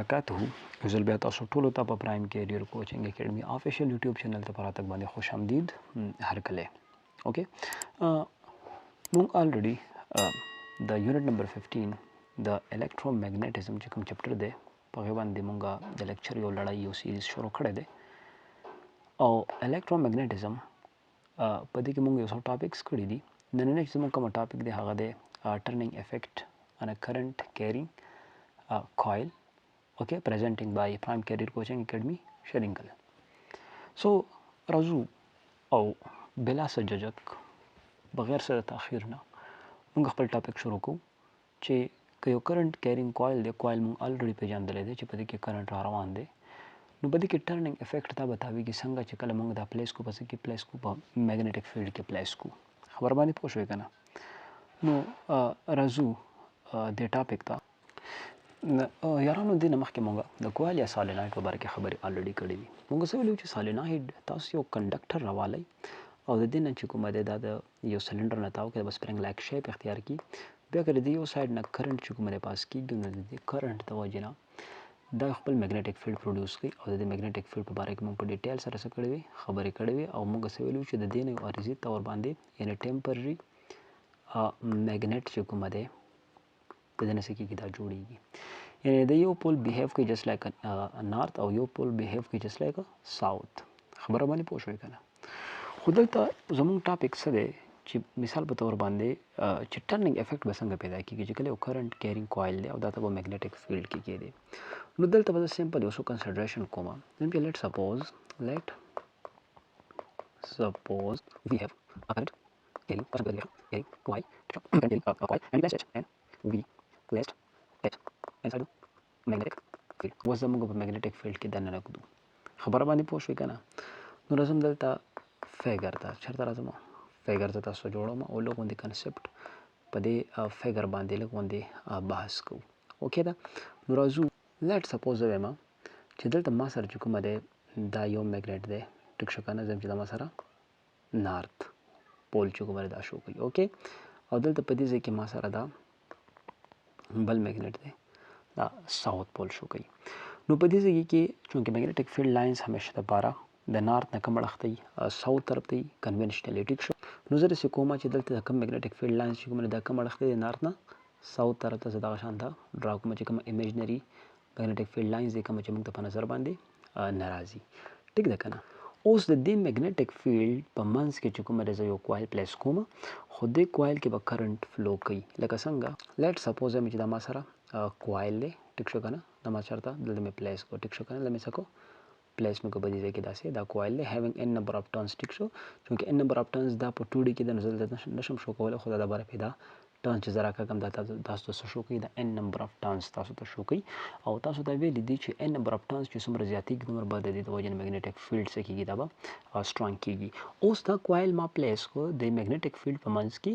وبرکاته. زه بیا تاسو ټولو ته په پرایم کیریئر کوچنګ اکیډمي افیشل یوټیوب چینل ته په راتګ باندې خوش آمدید هرکله. اوکې مونږ الریډي د یونټ نمبر 15 د الکترومګنیټزم چې کوم چپټر دی په هغه باندې مونږ د لیکچر یو لړۍ یو سیریز شروع کړی دی او الکترومګنیټزم په دې کې مونږ یو څو ټاپکس کړي دي. نننی چې زموږ کوم ټاپک دی هغه دی turning effect on a current carrying coil, okay, presenting by Prime Career Coaching Academy, SHERINGAL. So راځو او بلا سججک بغیر سره تاخير نه موږ خپل ټاپک شروع کوو چې یو کرنٹ کیرینګ کوایل دی. کوایل موږ الریډي پیژندلی دی چې په دې کې کرنٹ را روان دی. نو په دې کې ټرننګ افیکټ دا بتاویږي څنګه چې کله موږ دا پلیس کو پس کې پلیس کو په میګنیټک فیلډ کې پلیس کو. خبر باندې پوه شوې که نه؟ نو راځو دې ټاپک ته. یارانو دې نه مخکې مونږ د کوایل یا سالینایډ په باره کې خبرې الریډي کړې دي. مونږ څه ویلو چې سالینایډ تاسو یو کنډکټر راوالی او د دې نه چې کومه دی دا د یو سلنډر نه تاو کې د سپرنګ لایک شیپ اختیار کړي. بیا که د دې یو سایډ نه کرنټ چې کومه دی پاس کېږي نو د دې کرنټ د وجې نه دا خپل میګنیټک فیلډ پروډیوس کوي او د دې میګنیټک فیلډ په باره کې مونږ په ډیټیل سره څه کړې وي خبرې کړې وي او مونږ څه ویلو چې د دې نه یو عارضي طور باندې یعنې ټیمپرري میګنیټ چې کومه دی د دې نه څه کېږي دا جوړېږي. یعنی د یو پول بیهیو کوي جست لایک نارت او یو پول بیهیو کوي جست لایک ساوث. خبره باندې پوه شوې که نه؟ خو دلته زموږ ټاپک څه دی چې مثال په طور باندې چې ټرننګ افیکټ به څنګه پیدا کېږي چې کله یو کرنټ کیرینګ کوایل دی او دا ته په میګنیټک فیلډ کې کېدی. نو دلته به زه سمپل یو څو کنسیډریشن کوم. لیټ سپوز وی هیو ا کرنٹ کیرینګ کوایل and we placed it inside the magnetic field. اوس زموږ په میګنیټک فیلډ کې دننه کړو. خبره باندې پوه شوې که نه؟ نو راځم دلته فیګر ته چېرته راځم فیګر ته تاسو جوړوم او لږ غوندې کنسپټ په دې فیګر باندې لږ غوندې بحث کوو. اوکې ده. نو راځو لیټ سپوز زه وایم چې دلته ما سره چې کومه دی دا یو میګنیټ دی ټیک شو که نه. زم چې دا ما سره نارت پول چې کومه دی دا شو کوي. اوکې او دلته په دې ځای کې ما سره دا بل میګنیټ دی دا ساوث پول شو کوي. نو په دې ځای کې چونکې میګنیټک فیلډ لاینز همیشه دپاره د نارت نه کم اړخ ته ساوث طرف ته کنونشنلی ټیک شو. نو زه داسې کومه چې دلته د کم میګنیټک فیلډ لاینز چې کوم دا کم اړخ دی د نارت نه ساوث طرف ته زه دغه شان ته ډرا کوم چې کومه ایمیجنري میګنیټک فیلډ لاینز دی کومه چې موږ ته په نظر باندې نه راځي. ټیک ده که نه؟ اوس د دې میګنیټک فیلډ په منځ کې چې کومه زه یو کوایل پلیس کوم خو دې کوایل کې به کرنټ فلو کوي. لکه څنګه لیټ سپوز وایم چې دا ما سره کوایل دی ټیک شو که نه. دا ما چېرته دلته مې پلیس کو ټیک شو که نه. دلته مې څه کو پلیس مې کو په دې ځای کې داسې دا کوایل دی هیوینګ ان نمبر آف ټرنز ټیک شو. چونکې ان نمبر آف ټرنز دا په 2D کې د نو زه دلته نشم شو کولی خو دا د باره دا ټرنز چې زه راکاږم دا تاسو ته څه شو کوي دا ان نمبر آف ټرنز تاسو ته شو کوي او تاسو ته ویلي دي چې ان نمبر آف ټرنز چې څومره زیاتېږي دومره به د دې د وجې نه میګنیټک فیلډ څه کېږي دا به سټرانګ کېږي. اوس دا کوایل ما پلیس کو د میګنیټک فیلډ په منځ کې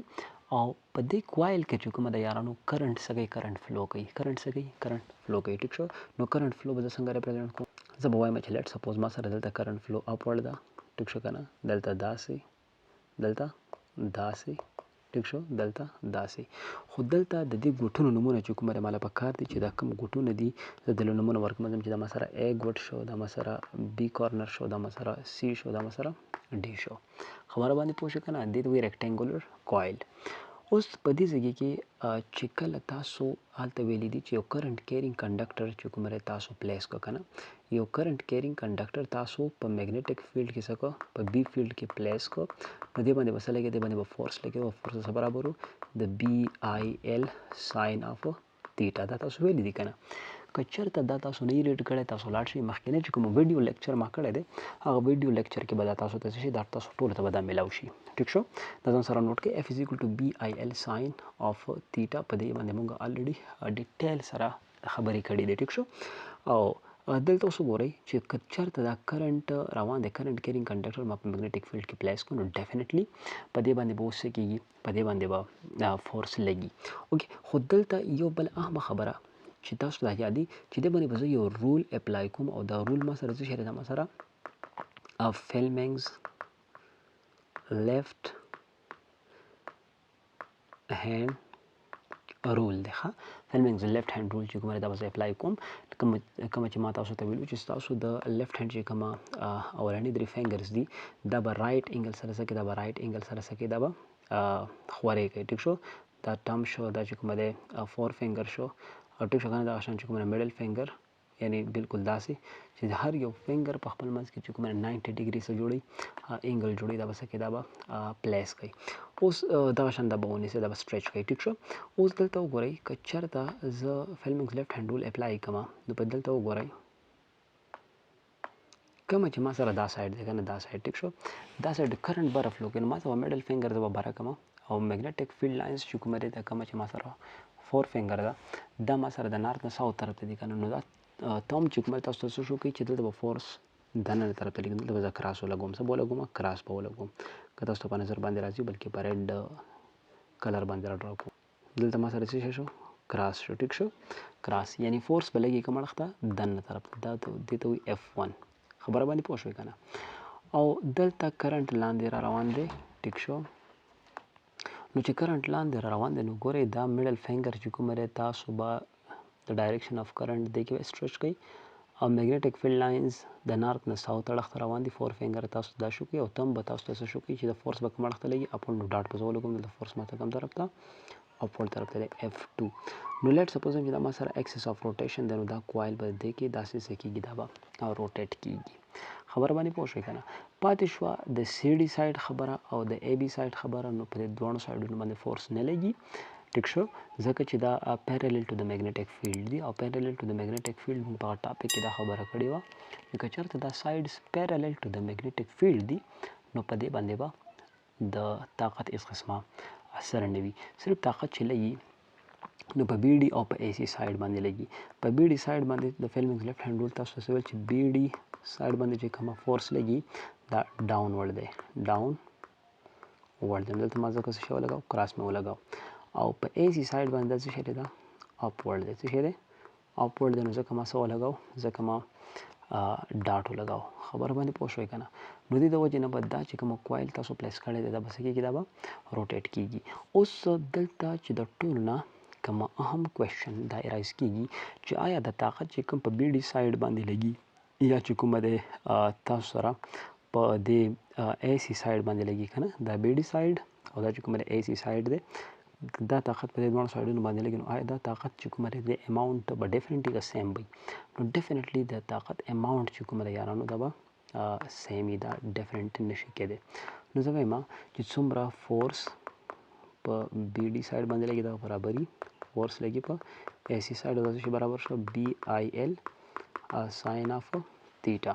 او په دې کوایل کې چې کومه د یارانو کرنټ څه کوي کرنټ فلو کوي. کرنټ څه کوي کرنټ فلو کوي. ټیک شو. نو کرنټ فلو به زه څنګه ریپرزینټ کوم؟ زه به وایم چې لیټ سپوز ما سره دلته کرنټ فلو اپورډ ده ټیک شو که نه. دلته داسې دلته داسې ټیک شو دلته داسې. خو دلته د دې ګوټونو نومونه چې کومه د ماله په کار دي چې دا کوم ګوټونه دي زه دله نومونه ورکوم. چې دا ما سره A ګوټ شو دا ما سره B کارنر شو دا ما سره C شو دا ما سره D شو. خبره باندې پوه شو که نه؟ دې ته وایي ریکټینګولر کوایل. اوس په دې ځای کې چې کله تاسو هلته ویلي دي چې یو کرنټ کیرینګ کنډکټر چې کومه تاسو پلیس کو که نه یو کرنټ کیرینګ کنډکټر تاسو په میګنیټک فیلډ کې څه کو په B فیلډ کې پلیس کو. نو دې باندې به څه لګي دې باندې به فورس لګي او فورس څه برابر و د BIL ساین آف تیټا. دا تاسو ویلي دي که نه؟ که چېرته دا تاسو نه یې ریډ کړی تاسو لاړ شئ مخکینی چې کوم ویډیو لیکچر ما کړی دی هغه ویډیو لیکچر کې به دا تاسو ته څه شي دا تاسو ټولو ته به دا میلاو شي. ټیک شو. دا ځان سره نوټ کړئ F is equal to BIL ساین آف تیټا. په دې باندې موږ الریډي ډیټیل سره خبرې کړې دي. ټیک شو. او دلته اوس وګورئ چې که چېرته دا کرنټ روان دی کرنټ کیرینګ کنډکټر ما په میګنیټک فیلډ کې پلیس کړو نو ډیفینیټلی په دې باندې به اوس څه کېږي په دې باندې به فورس لګي. اوکې خو دلته یو بل اهمه خبره چې تاسو ته یادي چې دې باندې به زه یو رول اپلای کوم او دا رول ما سره څه شی دی دا ما سره فیلمنګز لیفت هینډ رول دی ښه فیلمنګ لیفټ هاند رول چې کومه دا به اپلای کوم کومه چې ما تاسو ته ویلو چې تاسو د لیفټ هاند چې کومه اولنی 3 فینګرز دي دا به رائټ انګل سره سکه دا به رائټ انګل سره سکه دا به خوري کوي ټیک شو دا ټرم شو دا چې کومه ده 4 فینګر شو او ټیک شو کنه دا شان چې کومه میډل فینګر یعنی بالکل داسې چې هر یو فینګر په خپل منځ کې چې کومه 90 ډیګري سره جوړي انګل جوړي دا به سکه دا به پلیس کوي اوس دا شان دا به ونیسه دا به سټریچ کوي ټیک شو اوس دلته وګورئ که چېرته زه فیلمنګ لیفټ هاند رول اپلای کوم نو په دلته وګورئ کومه چې ما سره دا سایډ دی کنه دا سایډ ټیک شو دا سایډ کرنٹ بره فلو کوي ما ته میډل فینګر زه به بره کوم او میګنیټک فیلډ لاینز چې کومه ده کومه چې ما سره 4 فینګر ده دا ما سره د نارت نه ساوث طرف ته دي کنه نو دا تم چې کومه تاسو ته شو کوي چې دلته به فورس دننه طرف ته لیکل دلته به کراس ولګوم څه بولګوم کراس به ولګوم که تاسو په نظر باندې راځي بلکې په ریډ کلر باندې را ډرا کوم دلته ما سره څه شو کراس شو ټیک شو کراس یعنی فورس بلګي کومه وخت دننه طرف دا دته وي F1 خبره باندې پوه شوي کنه او دلته کرنٹ لاندې را روان دی ټیک شو نو چې کرنٹ لاندې را روان دی نو ګورئ دا میډل فینګر چې کومه دی تاسو به د ډایرکشن اف کرنٹ دی کې سټریچ کوي او میګنیټک فیلډ لاینز د نارت نه ساوث اړخ ته روان دي 4 فینګر تاسو دا شو کوي او تم به تاسو ته شو کوي چې د فورس به کوم اړخ ته لګي اپون نو ډاټ په زول کوم د فورس ماته کوم طرف ته اپورډ طرف ته F2 نو لیټ سپوز چې دا ما سره اکسس اف روټیشن دی نو دا کوایل به دی کې داسې سکیږي دا به روټیټ کیږي خبره باندې پوه شئ کنه پاتې شو د سی ډي سایډ خبره او د ای بي سایډ خبره نو په دې دوه سایډونو باندې فورس نه لګي ټیک شو ځکه چې دا پیرالل ټو د میګنیټک فیلډ دی او پیرالل ټو د میګنیټک فیلډ په ټاپک کې دا خبره کړې و چې چېرته دا سایډز پیرالل ټو د میګنیټک فیلډ دی نو په دې باندې به د طاقت اس قسمه اثر نه وي صرف طاقت چې لګي نو په بی ډي او په ای سی سایډ باندې لګي په بی ډي سایډ باندې د فیلمنګ لیفټ هاند رول تاسو څه ویل چې بی ډي سایډ باندې چې کومه فورس لګي دا ډاون ورډ دی ډاون ورډ دی دلته ما ځکه څه شی ولګاو کراس مې ولګاو او په ای سی سایډ باندې څه شی دی دا اپ ورډ دی څه شی دی اپ ورډ دی نو ځکه ما څه ولګاو ځکه ما ډاټ ولګاو خبر باندې پوه شوي که نه نو دې د وجې نه به دا چې کومه کوایل تاسو پلیس کړی دی دا به څه کېږي دا به روټیټ کېږي اوس دلته چې د ټول نه کومه اهم کوېشن دا رایز کېږي چې آیا د طاقت چې کوم په بی ډي سایډ باندې لګي یا چې کومه دی تاسو سره په دې ای سی سایډ باندې لګي که نه دا بی ډي سایډ او دا چې کومه دی ای سی سایډ دی دا طاقت په دې دوه سایډونو باندې لګي نو آیا دا طاقت چې کومه دی د اماونټ به ډیفینټلی د سیم وي نو ډیفینټلی د طاقت اماونټ چې کومه دی یارانو دا به سیم وي دا ډیفرنټ نشي کېدی نو زه وایم چې څومره فورس په بی ډي سایډ باندې لګي دا برابري فورس لګي په ای سی سایډ او دا شي برابر شو بی آی ایل ساین اف تیټا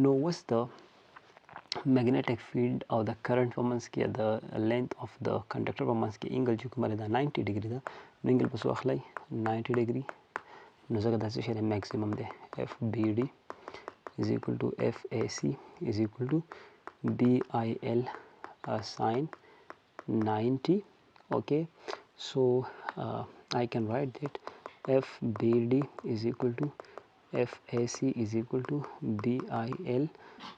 نو وس د magnetic field او د کرنٹ په منځ کې د length of the conductor په منځ کې انګل چې کومه ده 90 ډیګري ده نو انګل په څو اخلي 90 ډیګري نو ځکه دا څه شی میکسیمم ده اف بی ډي is equal to اف ای سی is equal to بی آی ایل sin 90 okay so I can write that اف بی ډي is equal to اف ای سی is equal to بی آی ایل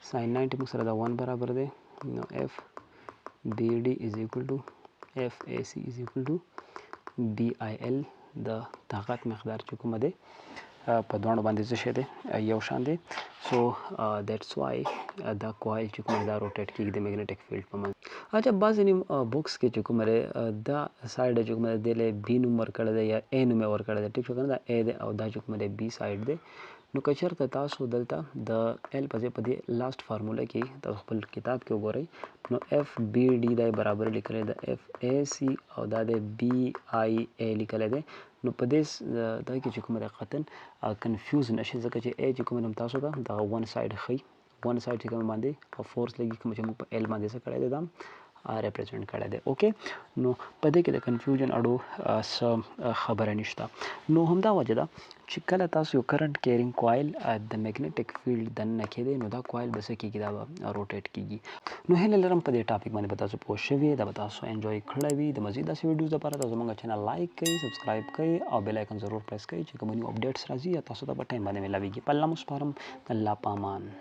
sin 90 موږ سره دا 1 برابر دی نو اف بی ډي is equal to اف ای سی is equal to بی آی ایل د طاقت مقدار چې کومه دی په دوه باندې څه شی دی یو شان دی سو دیټس وای دا کوایل چې کومه دا روټیټ کیږي د میګنیټک فیلډ په منځ اچھا بعضې بوکس کې چې کومه دا سایډ چې کومه دی له بی نوم ورکړی دی یا ای نوم یې ورکړی دی ټیک شو که نه دا ای دی او دا چې کومه دی بی سایډ دی نو که چېرته تاسو دلته د ایل په ځای په دې لاست فارموله کې تاسو خپل کتاب کې وګورئ نو اف بی ډي دا برابر لیکلی د اف ای سی او دا د بی آی ای لیکلی دی نو په دې دا کې چې کومه دی قطن کنفیوز نشي ځکه چې ای چې کومه تاسو ته دغه ون سایډ ښیي ون سایډ چې کومه باندې فورس لګي کوم چې موږ په ایل باندې څه کړی دی دا ریپرزینټ کړی دی اوکې نو په دې کې د کنفیوژن اړو څه خبره نشته نو همدا وجه ده چې کله تاسو یو کرنٹ کیرینګ کوایل د میګنیټک فیلډ دننه کېدی نو دا کوایل به څه کېږي دا به روټیټ کېږي نو هیله لرم په دې ټاپک باندې به تاسو پوه شوي دا به تاسو انجوی کړی وي د مزید داسې ویډیوز لپاره تاسو زموږ چینل لایک کړئ سبسکرایب کړئ او بیل آیکن ضرور پریس کړئ چې کوم نیو اپډیټس راځي یا تاسو ته په ټایم باندې ملاویږي په الله مو سپارم الله پامان